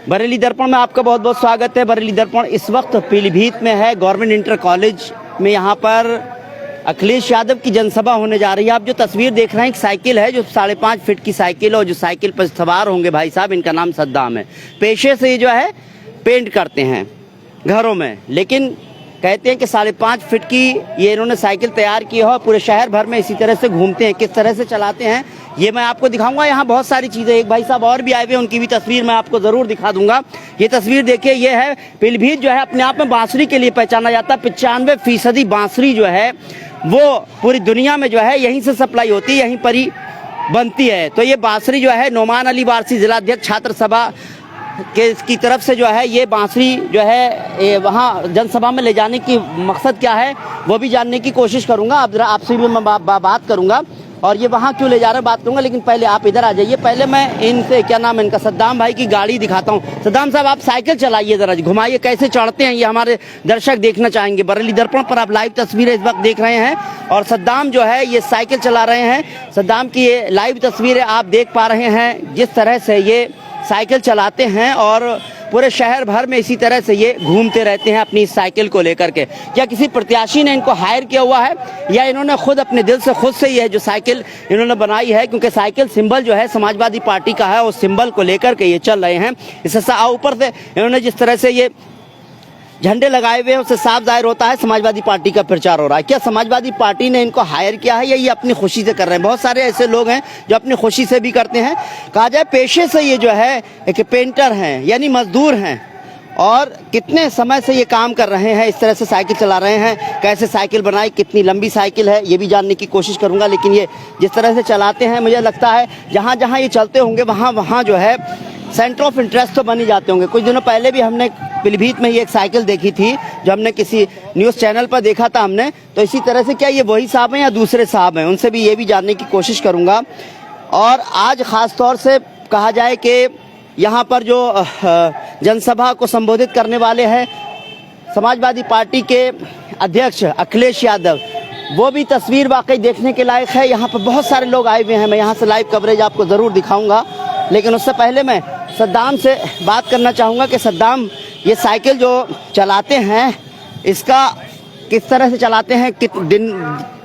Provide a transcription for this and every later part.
बरेली दर्पण में आपका बहुत बहुत स्वागत है। बरेली दर्पण इस वक्त पीलीभीत में है, गवर्नमेंट इंटर कॉलेज में। यहाँ पर अखिलेश यादव की जनसभा होने जा रही है। आप जो तस्वीर देख रहे हैं, एक साइकिल है जो 5.5 फीट की साइकिल है, और जो साइकिल पर सवार होंगे भाई साहब, इनका नाम सद्दाम है। पेशे से ये जो है पेंट करते हैं घरों में, लेकिन कहते हैं कि 5.5 फीट की ये इन्होंने साइकिल तैयार की है। पूरे शहर भर में इसी तरह से घूमते हैं। किस तरह से चलाते हैं ये मैं आपको दिखाऊंगा। यहाँ बहुत सारी चीज़ें, एक भाई साहब और भी आए हुए हैं, उनकी भी तस्वीर मैं आपको ज़रूर दिखा दूंगा। ये तस्वीर देखिए, ये है पीलीभीत जो है अपने आप में बांसुरी के लिए पहचाना जाता है। 95% बांसुरी जो है वो पूरी दुनिया में जो है यहीं से सप्लाई होती है, यहीं पर ही बनती है। तो ये बांसुरी जो है नोमान अली वारसी जिलाध्यक्ष छात्र सभा की तरफ से जो है ये बांसुरी जो है वहाँ जनसभा में ले जाने की मकसद क्या है वो भी जानने की कोशिश करूंगा। अब जरा आपसे भी मैं बात करूंगा और ये वहाँ क्यों ले जा रहे हैं बात करूंगा। लेकिन पहले आप इधर आ जाइए। पहले मैं इनसे, क्या नाम है इनका, सद्दाम भाई की गाड़ी दिखाता हूँ। सद्दाम साहब, आप साइकिल चलाइए, जरा घुमाइए, कैसे चढ़ते हैं ये हमारे दर्शक देखना चाहेंगे। बरेली दर्पण पर आप लाइव तस्वीरें इस वक्त देख रहे हैं और सद्दाम जो है ये साइकिल चला रहे हैं। सद्दाम की ये लाइव तस्वीरें आप देख पा रहे हैं, जिस तरह से ये साइकिल चलाते हैं और पूरे शहर भर में इसी तरह से ये घूमते रहते हैं अपनी साइकिल को लेकर के। क्या किसी प्रत्याशी ने इनको हायर किया हुआ है या इन्होंने खुद अपने दिल से खुद से ये जो साइकिल इन्होंने बनाई है, क्योंकि साइकिल सिंबल जो है समाजवादी पार्टी का है, उस सिंबल को लेकर के ये चल रहे हैं। इससे ऊपर से इन्होंने जिस तरह से ये झंडे लगाए हुए हैं उससे साफ जाहिर होता है समाजवादी पार्टी का प्रचार हो रहा है। क्या समाजवादी पार्टी ने इनको हायर किया है या ये अपनी खुशी से कर रहे हैं? बहुत सारे ऐसे लोग हैं जो अपनी खुशी से भी करते हैं। कहा जाए पेशे से ये जो है एक पेंटर हैं, यानी मजदूर हैं, और कितने समय से ये काम कर रहे हैं, इस तरह से साइकिल चला रहे हैं। कैसे साइकिल बनाई, कितनी लंबी साइकिल है, ये भी जानने की कोशिश करूंगा। लेकिन ये जिस तरह से चलाते हैं, मुझे लगता है जहाँ जहाँ ये चलते होंगे वहाँ जो है सेंटर ऑफ इंटरेस्ट तो बन ही जाते होंगे। कुछ दिनों पहले भी हमने पीलीभीत में ही एक साइकिल देखी थी, जो हमने किसी न्यूज़ चैनल पर देखा था हमने। तो इसी तरह से क्या ये वही साहब हैं या दूसरे साहब हैं, उनसे भी ये भी जानने की कोशिश करूंगा। और आज ख़ास तौर से कहा जाए कि यहाँ पर जो जनसभा को संबोधित करने वाले हैं समाजवादी पार्टी के अध्यक्ष अखिलेश यादव, वो भी तस्वीर वाकई देखने के लायक है। यहाँ पर बहुत सारे लोग आए हुए हैं, मैं यहाँ से लाइव कवरेज आपको ज़रूर दिखाऊंगा। लेकिन उससे पहले मैं सद्दाम से बात करना चाहूँगा कि सद्दाम, ये साइकिल जो चलाते हैं इसका किस तरह से चलाते हैं, दिन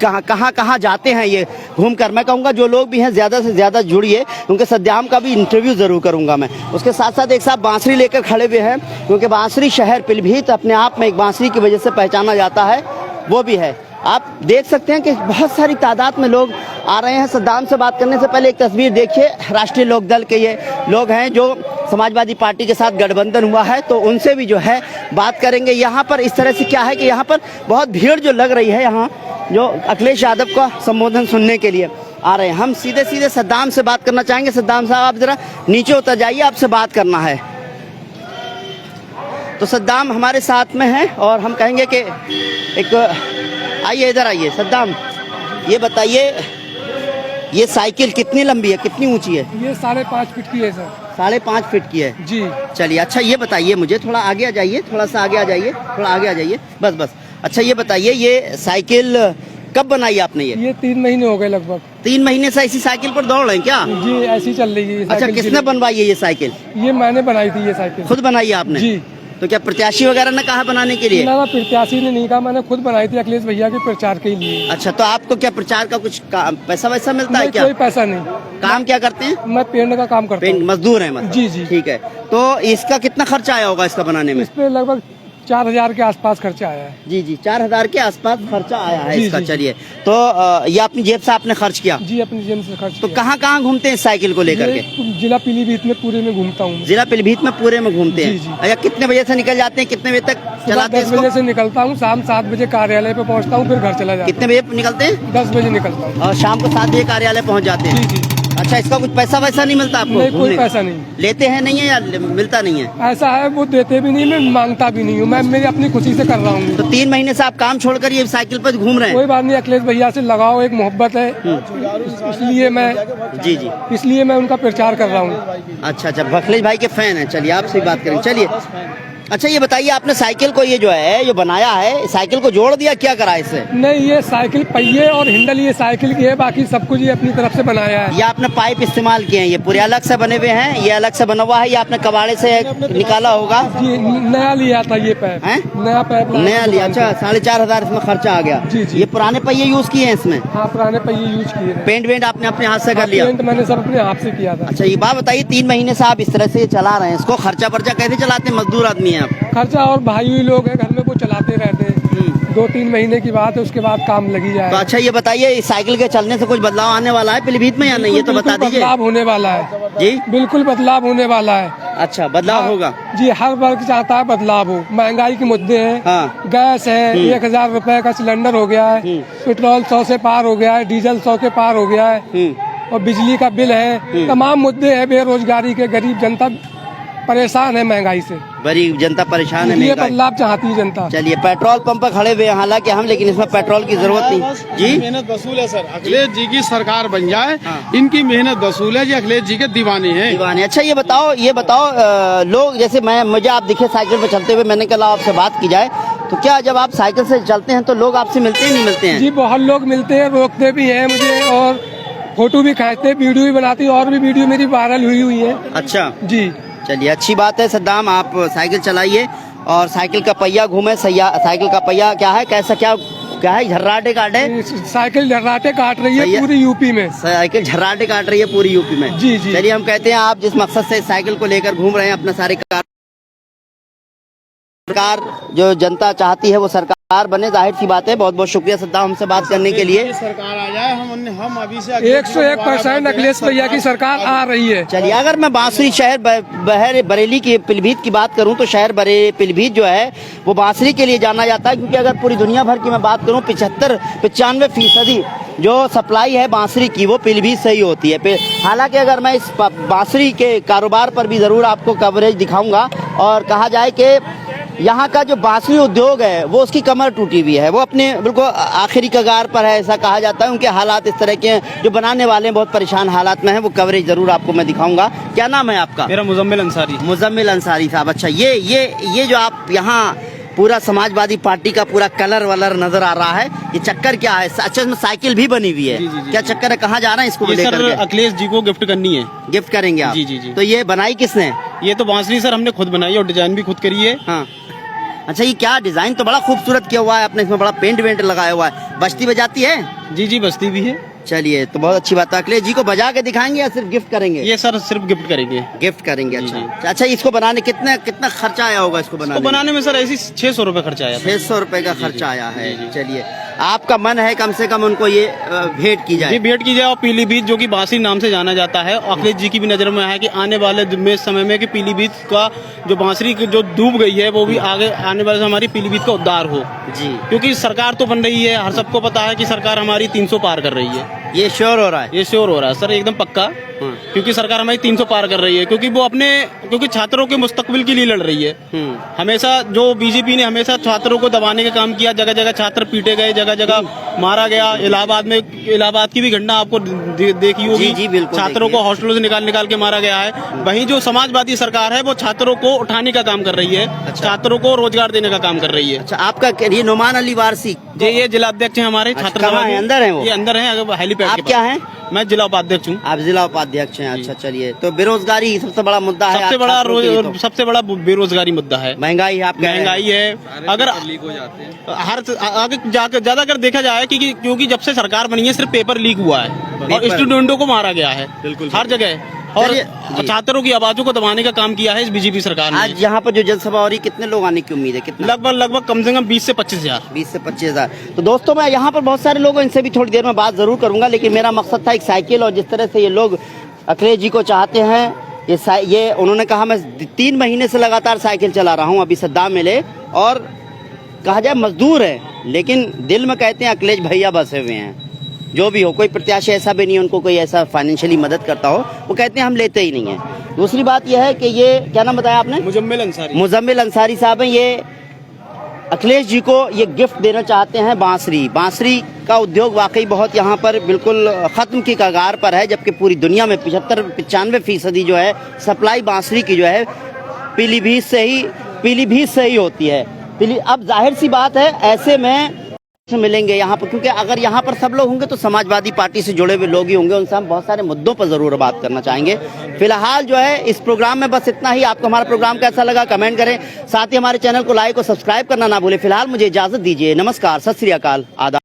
कहाँ जाते हैं ये घूमकर? मैं कहूँगा जो लोग भी हैं ज़्यादा से ज़्यादा जुड़िए, क्योंकि सद्दाम का भी इंटरव्यू ज़रूर करूँगा मैं। उसके साथ साथ एक साहब बांसुरी लेकर खड़े हुए हैं, क्योंकि बांसुरी शहर पीलीभीत अपने आप में एक बांसुरी की वजह से पहचाना जाता है, वो भी है। आप देख सकते हैं कि बहुत सारी तादाद में लोग आ रहे हैं। सद्दाम से बात करने से पहले एक तस्वीर देखिए, राष्ट्रीय लोकदल के ये लोग हैं जो समाजवादी पार्टी के साथ गठबंधन हुआ है, तो उनसे भी जो है बात करेंगे। यहाँ पर इस तरह से क्या है कि यहाँ पर बहुत भीड़ जो लग रही है, यहाँ जो अखिलेश यादव का संबोधन सुनने के लिए आ रहे हैं। हम सीधे सीधे सद्दाम से बात करना चाहेंगे। सद्दाम साहब, आप जरा नीचे उतर जाइए, आपसे बात करना है। तो सद्दाम हमारे साथ में हैं और हम कहेंगे कि एक आइए, इधर आइए। सद्दाम, ये बताइए, ये साइकिल कितनी लंबी है, कितनी ऊंची है? ये 5.5 फीट की है सर। 5.5 फीट की है जी। चलिए, अच्छा ये बताइए मुझे, थोड़ा आगे आ जाइए, थोड़ा सा आगे आ जाइए, थोड़ा आगे आ जाइए, बस। अच्छा ये बताइए, ये साइकिल कब बनाई आपने? ये 3 महीने हो गए लगभग। 3 महीने से ऐसी साइकिल पर दौड़ रहे हैं क्या? जी, ऐसी चल रही है। अच्छा, किसने बनवाई है ये साइकिल? ये मैंने बनाई थी ये साइकिल। खुद बनाई है आपने? जी। तो क्या प्रत्याशी वगैरह ने कहा बनाने के लिए? ना, प्रत्याशी ने नहीं कहा, मैंने खुद बनाई थी अखिलेश भैया के प्रचार के लिए। अच्छा, तो आपको क्या प्रचार का कुछ पैसा वैसा मिलता है क्या? कोई पैसा नहीं। काम क्या करते हैं? मैं पेंट का काम करता हूँ। मजदूर है मतलब? जी। ठीक है। तो इसका कितना खर्चा आया होगा इसका बनाने में? इस पे लगभग 4,000 के आसपास खर्चा आया है। जी, 4,000 के आसपास खर्चा आया है इसका। जी। चलिए, तो ये अपनी जेब से आपने खर्च किया? जी, अपनी जेब से खर्च। तो कहाँ घूमते हैं इस साइकिल को लेकर के? जिला पीलीभीत में पूरे में घूमता हूँ। जिला पीलीभीत में पूरे में घूमते हैं? जी। अच्छा, कितने बजे से निकल जाते हैं, कितने बजे तक चलाते हैं? 10 बजे से निकलता हूँ, शाम 7 बजे कार्यालय पे पहुँचता हूँ, फिर घर चला जाता हूँ। कितने बजे निकलते हैं? 10 बजे निकलता हूँ और शाम को 7 बजे कार्यालय पहुँच जाते हैं? जी। अच्छा, इसका कुछ पैसा वैसा नहीं मिलता आपको? नहीं, कोई पैसा नहीं। लेते हैं नहीं है या मिलता नहीं है? ऐसा है, वो देते भी नहीं, मैं मांगता भी नहीं हूँ, मैं मेरी अपनी खुशी से कर रहा हूँ। तो 3 महीने से आप काम छोड़कर ये साइकिल पर घूम रहे हैं? कोई बात नहीं, अखिलेश भैया से लगाओ, एक मोहब्बत है, इसलिए मैं इसलिए मैं उनका प्रचार कर रहा हूँ। अच्छा, अखिलेश भाई के फैन हैं। चलिए, आपसे बात करें। चलिए अच्छा ये बताइए, आपने साइकिल को ये जो है जो बनाया है, साइकिल को जोड़ दिया, क्या करा इससे? नहीं, ये साइकिल पहिए और हैंडल ये साइकिल की है, बाकी सब कुछ ये अपनी तरफ से बनाया है। ये आपने पाइप इस्तेमाल किए हैं, ये पूरे अलग से बने हुए हैं, ये अलग से बना हुआ है, ये आपने कबाड़े से निकाला होगा? जी, नया लिया था ये पैप। हैं? नया पैप नया लिया। अच्छा, 4,500 इसमें खर्चा आ गया। जी, जी। ये पुराने पहिए यूज किए हैं इसमें? हाँ, पुराने पहिए यूज किए थे। पेंट वेंट आपने अपने हाथ से कर लिया? पेंट मैंने सब अपने हाथ से किया था। अच्छा, ये बात बताइए, 3 महीने से आप इस तरह से चला रहे हैं इसको, खर्चा पर्चा कैसे चलाते हैं? मजदूर आदमी है आप? खर्चा और भाई लोग हैं घर में, वो चलाते रहते हैं। 2-3 महीने की बात है, उसके बाद काम लगी जाए। तो अच्छा ये बताइए, इस साइकिल के चलने से कुछ बदलाव आने वाला है पीलीभीत में या नहीं, ये तो बता दीजिए। बदलाव होने वाला है जी, बिल्कुल बदलाव होने वाला है। अच्छा बदलाव होगा जी, हर वर्ग चाहता है बदलाव हो। महंगाई के मुद्दे हैं, हाँ। गैस है, 1000 रुपए का सिलेंडर हो गया है, पेट्रोल 100 से पार हो गया है, डीजल 100 के पार हो गया है, और बिजली का बिल है, तमाम मुद्दे हैं बेरोजगारी के। गरीब जनता परेशान है महंगाई से, गरीब जनता परेशान है ये महंगाई। बदलाव चाहती है जनता। चलिए, पेट्रोल पंप पर खड़े हुए हैं हालांकि हम, लेकिन इसमें पेट्रोल की जरूरत नहीं। जी, मेहनत वसूल है सर, अखिलेश जी की सरकार बन जाए, हाँ। इनकी मेहनत वसूल है, ये अखिलेश जी के दीवाने हैं। दीवाने। अच्छा ये बताओ लोग जैसे मुझे आप दिखे साइकिल पे चलते हुए, मैंने कहा आपसे बात की जाए, तो क्या जब आप साइकिल से चलते हैं तो लोग आपसे मिलते हैं नहीं मिलते हैं? जी, बहुत लोग मिलते हैं, रोकते भी हैं मुझे, और फोटो भी खींचते, वीडियो भी बनाती, और भी वीडियो मेरी वायरल हुई है। अच्छा जी, चलिए, अच्छी बात है सद्दाम, आप साइकिल चलाइए और साइकिल का पहिया घूमे। साइकिल का पहिया क्या है, कैसा क्या है? झर्राटे काटे, साइकिल झर्राटे काट रही सही है। है पूरी यूपी में। साइकिल झर्राटे काट रही है पूरी यूपी में। जी, जी। चलिए, हम कहते हैं आप जिस मकसद से साइकिल को लेकर घूम रहे हैं, अपना सारे सरकार जो जनता चाहती है वो सरकार बने, जाहिर सी बात है। बहुत बहुत शुक्रिया सद्दाम हमसे बात करने के लिए। सरकार आ जाए, हम अभी से 101% अखिलेश भैया की सरकार आ रही है। चलिए, अगर मैं बांसुरी शहर बरेली की, पीलीभीत की बात करूं तो शहर पीलीभीत जो है वो बांसुरी के लिए जाना जाता है, क्योंकि अगर पूरी दुनिया भर की मैं बात करूं 95% जो सप्लाई है बांसुरी की वो पीलीभीत से ही होती है। हालांकि अगर मैं इस बांसुरी के कारोबार पर भी ज़रूर आपको कवरेज दिखाऊंगा, और कहा जाए कि यहाँ का जो बांसुरी उद्योग है वो उसकी कमर टूटी हुई है, वो अपने बिल्कुल आखिरी कगार पर है, ऐसा कहा जाता है। उनके हालात इस तरह के हैं, जो बनाने वाले हैं बहुत परेशान हालात में हैं, वो कवरेज जरूर आपको मैं दिखाऊंगा। क्या नाम है आपका? मेरा मुजम्मिल अंसारी। मुजम्मिल अंसारी साहब। अच्छा, ये जो आप यहाँ पूरा समाजवादी पार्टी का पूरा कलर वलर नजर आ रहा है, ये चक्कर क्या है? अच्छा, इसमें साइकिल भी बनी हुई है। जी, जी, जी, क्या चक्कर है, कहाँ जा रहे हैं इसको ये लेकर सर के? अखिलेश जी को गिफ्ट करनी है। गिफ्ट करेंगे आप? जी, जी, जी। तो ये बनाई किसने? ये तो बांसुरी सर हमने खुद बनाई और डिजाइन भी खुद करी है। हाँ। अच्छा, ये क्या डिजाइन तो बड़ा खूबसूरत किया हुआ है आपने, इसमें बड़ा पेंट वेंट लगाया हुआ है। बजती बजाती है? जी जी, बस्ती भी है। चलिए, तो बहुत अच्छी बात है। अखिलेश जी को बजा के दिखाएंगे या सिर्फ गिफ्ट करेंगे? ये सर सिर्फ गिफ्ट करेंगे। गिफ्ट करेंगे। जी, अच्छा अच्छा, इसको बनाने कितना खर्चा आया होगा इसको तो बनाने में सर ऐसी 600 रुपए खर्चा आया था। 600 रुपए का खर्चा आया है। जी, जी। चलिए, आपका मन है कम से कम उनको ये भेंट की जी, जाए? भेंट की जाए। और पीलीभीत जो कि बांसुरी नाम से जाना जाता है, अखिलेश जी की भी नजर में है कि आने वाले समय में कि पीलीभीत का जो बांसुरी की जो डूब गई है वो भी आगे आने वाले हमारी पीलीभीत का उद्धार हो। जी, क्योंकि सरकार तो बन रही है, हर सबको पता है कि सरकार हमारी 300 पार कर रही है। ये श्योर हो रहा है? ये श्योर हो रहा है सर, एकदम पक्का। क्योंकि सरकार हमारी 300 पार कर रही है, क्योंकि वो क्योंकि छात्रों के मुस्तकबिल के लिए लड़ रही है। हमेशा जो बीजेपी ने हमेशा छात्रों को दबाने का काम किया, जगह जगह छात्र पीटे गए, जगह जगह मारा गया। इलाहाबाद की भी घटना आपको देखी होगी। जी, जी, बिल्कुल छात्रों को हॉस्टलों से निकाल के मारा गया है। वहीं जो समाजवादी सरकार है वो छात्रों को उठाने का काम कर रही है। अच्छा। छात्रों को रोजगार देने का काम कर रही है। अच्छा, आपका ये नुमान अली वारसी ये जिला अध्यक्ष है हमारे छात्र कहाँ सभा है? के। अंदर है वो? ये अंदर है हेलीपैड आप के पास। क्या हैं? मैं जिला उपाध्यक्ष हूँ। आप जिला उपाध्यक्ष हैं? अच्छा, चलिए, तो बेरोजगारी सबसे बड़ा मुद्दा है, सबसे आप बड़ा छात्रों के लिए तो। सबसे बड़ा बेरोजगारी मुद्दा है। महंगाई है, आप कह रहे हैं। महंगाई है। अगर लीक हो जाते हैं हर आगे जाकर ज्यादा अगर देखा जाए कि क्योंकि जब से सरकार बनी है सिर्फ पेपर लीक हुआ है और स्टूडेंटों को मारा गया है। बिल्कुल हर जगह, और छात्रों की आवाजों को दबाने का काम किया है इस बीजेपी सरकार ने। आज यहाँ पर जो जनसभा हो रही, कितने लोग आने की उम्मीद है? कितना? लगभग कम से कम 20 से 25 हजार। 20 से 25 हजार। तो दोस्तों, मैं यहाँ पर बहुत सारे लोगों, इनसे भी थोड़ी देर में बात जरूर करूंगा, लेकिन मेरा मकसद था एक साइकिल, और जिस तरह से ये लोग अखिलेश जी को चाहते हैं, ये उन्होंने कहा मैं 3 महीने से लगातार साइकिल चला रहा हूँ, अभी सद्दाम मिले, और कहा जाए मजदूर है, लेकिन दिल में कहते हैं अखिलेश भैया बसे हुए हैं। जो भी हो, कोई प्रत्याशी ऐसा भी नहीं है उनको कोई ऐसा फाइनेंशियली मदद करता हो, वो कहते हैं हम लेते ही नहीं है। दूसरी बात यह है कि ये क्या नाम बताया आपने? मुजम्मिल अंसारी। मुजम्मिल अंसारी साहब हैं। ये अखिलेश जी को ये गिफ्ट देना चाहते हैं बांसुरी का उद्योग वाकई बहुत यहाँ पर बिल्कुल ख़त्म की कगार पर है, जबकि पूरी दुनिया में 95% जो है सप्लाई बांसुरी की जो है पीलीभीत से ही पीलीभीत से ही होती है। अब जाहिर सी बात है, ऐसे में मिलेंगे यहाँ पर, क्योंकि अगर यहाँ पर सब लोग होंगे तो समाजवादी पार्टी से जुड़े हुए लोग ही होंगे, उनसे हम बहुत सारे मुद्दों पर जरूर बात करना चाहेंगे। फिलहाल जो है इस प्रोग्राम में बस इतना ही। आपको हमारा प्रोग्राम कैसा लगा कमेंट करें, साथ ही हमारे चैनल को लाइक और सब्सक्राइब करना ना भूलें। फिलहाल मुझे इजाजत दीजिए, नमस्कार, सत श्री अकाल, आदाब।